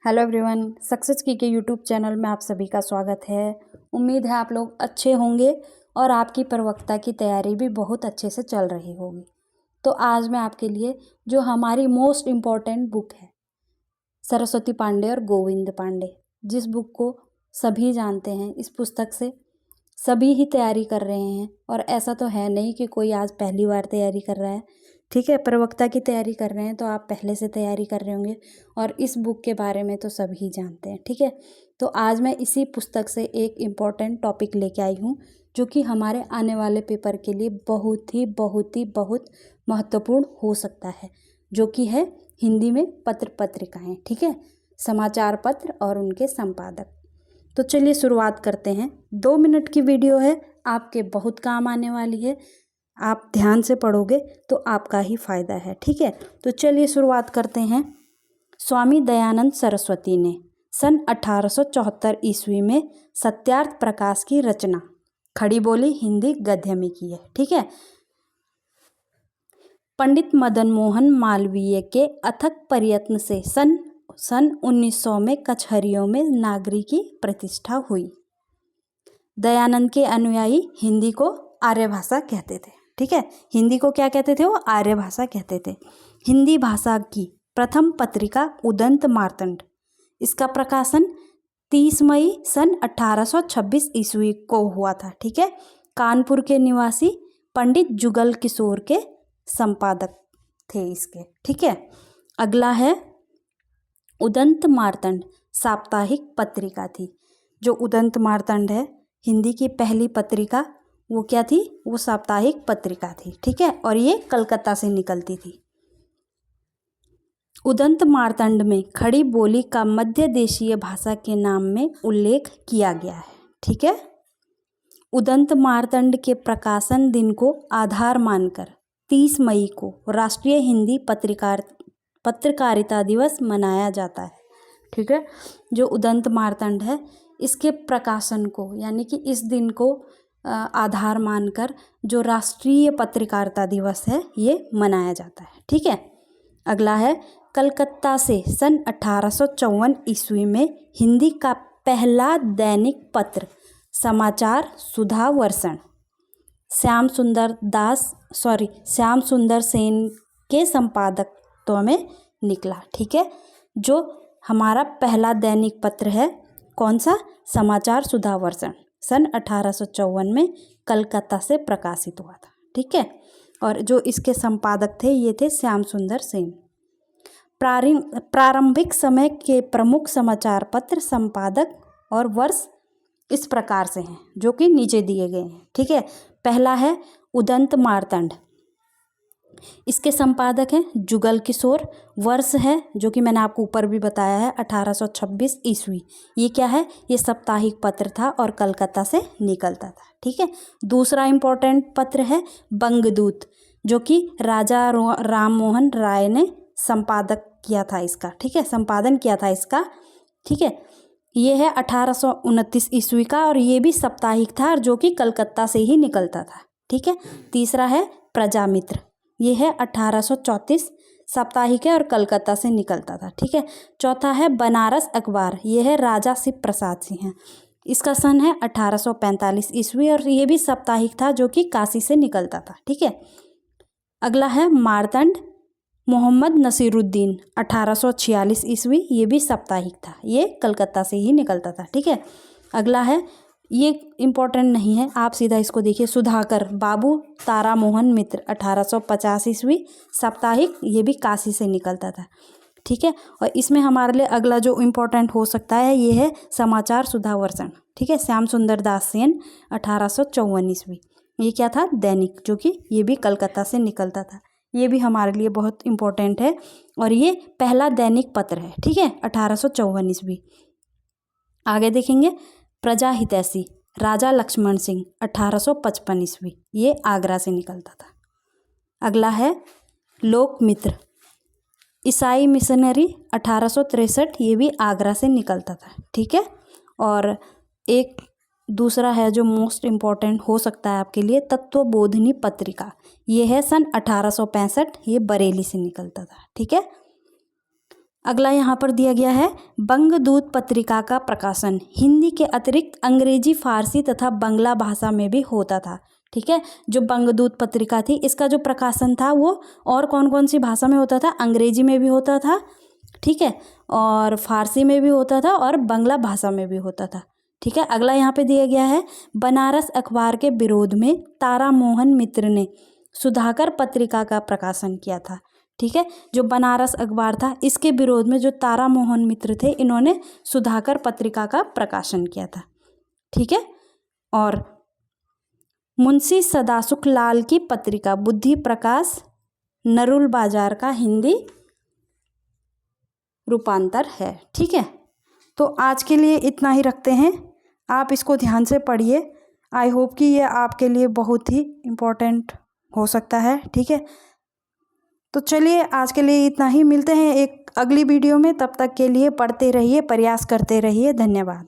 Hello everyone, success की के YouTube channel में आप सभी का स्वागत है। उम्मीद है आप लोग अच्छे होंगे और आपकी प्रवक्ता की तैयारी भी बहुत अच्छे से चल रही होगी। तो आज मैं आपके लिए जो हमारी मोस्ट इम्पॉर्टेंट बुक है, सरस्वती पांडे और गोविंद पांडे, जिस बुक को सभी जानते हैं, इस पुस्तक से सभी ही तैयारी कर रहे हैं। और ऐसा तो है नहीं कि कोई आज पहली बार तैयारी कर रहा है, ठीक है। प्रवक्ता की तैयारी कर रहे हैं तो आप पहले से तैयारी कर रहे होंगे और इस बुक के बारे में तो सभी जानते हैं, ठीक है। तो आज मैं इसी पुस्तक से एक इम्पॉर्टेंट टॉपिक लेके आई हूँ जो कि हमारे आने वाले पेपर के लिए बहुत महत्वपूर्ण हो सकता है, जो कि है हिंदी में पत्र पत्रिकाएँ, ठीक है, समाचार पत्र और उनके संपादक। तो चलिए शुरुआत करते हैं। 2 मिनट की वीडियो है, आपके बहुत काम आने वाली है। आप ध्यान से पढ़ोगे तो आपका ही फायदा है, ठीक है। तो चलिए शुरुआत करते हैं। स्वामी दयानंद सरस्वती ने सन 1874 ईस्वी में सत्यार्थ प्रकाश की रचना खड़ी बोली हिंदी गद्य में की है, ठीक है। पंडित मदन मोहन मालवीय के अथक प्रयत्न से सन 1900 में कचहरियों में नागरिक की प्रतिष्ठा हुई। दयानंद के अनुयायी हिंदी को आर्य भाषा कहते थे, ठीक है। हिंदी को क्या कहते थे? वो आर्य भाषा कहते थे। हिंदी भाषा की प्रथम पत्रिका उदंत मार्तंड, इसका प्रकाशन 30 मई सन 1826 ईस्वी को हुआ था, ठीक है। कानपुर के निवासी पंडित जुगल किशोर के संपादक थे इसके, ठीक है। अगला है उदंत मार्तंड, साप्ताहिक पत्रिका थी। जो उदंत मार्तंड है, हिंदी की पहली पत्रिका, वो क्या थी? वो साप्ताहिक पत्रिका थी, ठीक है। और ये कलकत्ता से निकलती थी। उदंत मार्तंड में खड़ी बोली का मध्य देशीय भाषा के नाम में उल्लेख किया गया है, ठीक है। उदंत मार्तंड के प्रकाशन दिन को आधार मानकर 30 मई को राष्ट्रीय हिंदी पत्रकारिता दिवस मनाया जाता है, ठीक है। जो उदंत मार्तंड है, इसके प्रकाशन को यानी कि इस दिन को आधार मानकर जो राष्ट्रीय पत्रकारिता दिवस है ये मनाया जाता है, ठीक है। अगला है कलकत्ता से सन 1854 ईस्वी में हिंदी का पहला दैनिक पत्र समाचार सुधा वर्षण श्याम सुंदर सेन के संपादकत्व में निकला, ठीक है। जो हमारा पहला दैनिक पत्र है, कौन सा? समाचार सुधा वर्षण, सन 1854 में कलकत्ता से प्रकाशित हुआ था, ठीक है। और जो इसके संपादक थे ये थे श्याम सुंदर सेन। प्रारंभिक समय के प्रमुख समाचार पत्र संपादक और वर्ष इस प्रकार से हैं, जो कि नीचे दिए गए हैं, ठीक है। पहला है उदंत मार्तंड, इसके संपादक हैं जुगल किशोर। वर्ष है जो कि मैंने आपको ऊपर भी बताया है 1826 ईस्वी। ये क्या है? ये साप्ताहिक पत्र था और कलकत्ता से निकलता था, ठीक है। दूसरा इम्पोर्टेंट पत्र है बंगदूत, जो कि राजा राम मोहन राय ने संपादक किया था इसका, ठीक है, संपादन किया था इसका, ठीक है। ये है 1829 ईस्वी का और ये भी साप्ताहिक था और जो कि कलकत्ता से ही निकलता था, ठीक है। तीसरा है प्रजामित्र, ये है 1834, साप्ताहिक है और कलकत्ता से निकलता था, ठीक है। चौथा है बनारस अखबार, ये है राजा शिव प्रसाद सिंह, इसका सन है 1845 ईस्वी और ये भी साप्ताहिक था जो कि काशी से निकलता था, ठीक है। अगला है मार्तंड मोहम्मद नसीरुद्दीन 1846 ईस्वी, ये भी साप्ताहिक था, ये कलकत्ता से ही निकलता था, ठीक है। अगला है, ये इम्पोर्टेंट नहीं है, आप सीधा इसको देखिए, सुधाकर बाबू तारा मोहन मित्र 1850 ईस्वी, साप्ताहिक, ये भी काशी से निकलता था, ठीक है। और इसमें हमारे लिए अगला जो इम्पोर्टेंट हो सकता है ये है समाचार सुधा वर्षण, ठीक है, श्याम सुंदर दास सेन 1854 ईस्वी। ये क्या था? दैनिक, जो कि ये भी कलकत्ता से निकलता था। ये भी हमारे लिए बहुत इम्पोर्टेंट है और ये पहला दैनिक पत्र है, ठीक है, 1854 ईस्वी। आगे देखेंगे प्रजा हितैषी राजा लक्ष्मण सिंह 1855 ईस्वी, ये आगरा से निकलता था। अगला है लोकमित्र ईसाई मिशनरी 1863, ये भी आगरा से निकलता था, ठीक है। और एक दूसरा है जो मोस्ट इम्पॉर्टेंट हो सकता है आपके लिए, तत्वबोधिनी पत्रिका, ये है सन 1865, ये बरेली से निकलता था, ठीक है। अगला यहाँ पर दिया गया है बंगदूत पत्रिका का प्रकाशन हिंदी के अतिरिक्त अंग्रेजी, फारसी तथा बंगला भाषा में भी होता था। ठीक है, जो बंगदूत पत्रिका थी इसका जो प्रकाशन था वो और कौन कौन सी भाषा में होता था? अंग्रेजी में भी होता था, ठीक है, और फारसी में भी होता था और बंगला भाषा में भी होता था। ठीक है, अगला यहाँ पे दिया गया है बनारस अखबार के विरोध में तारा मोहन मित्र ने सुधाकर पत्रिका का प्रकाशन किया था। ठीक है, जो बनारस अखबार था इसके विरोध में जो तारा मोहन मित्र थे इन्होंने सुधाकर पत्रिका का प्रकाशन किया था। ठीक है, और मुंशी सदासुख लाल की पत्रिका बुद्धि प्रकाश नरुल बाजार का हिंदी रूपांतर है। ठीक है, तो आज के लिए इतना ही रखते हैं। आप इसको ध्यान से पढ़िए। आई होप कि ये आपके लिए बहुत ही इम्पोर्टेंट हो सकता है। ठीक है, तो चलिए आज के लिए इतना ही। मिलते हैं एक अगली वीडियो में, तब तक के लिए पढ़ते रहिए, प्रयास करते रहिए। धन्यवाद।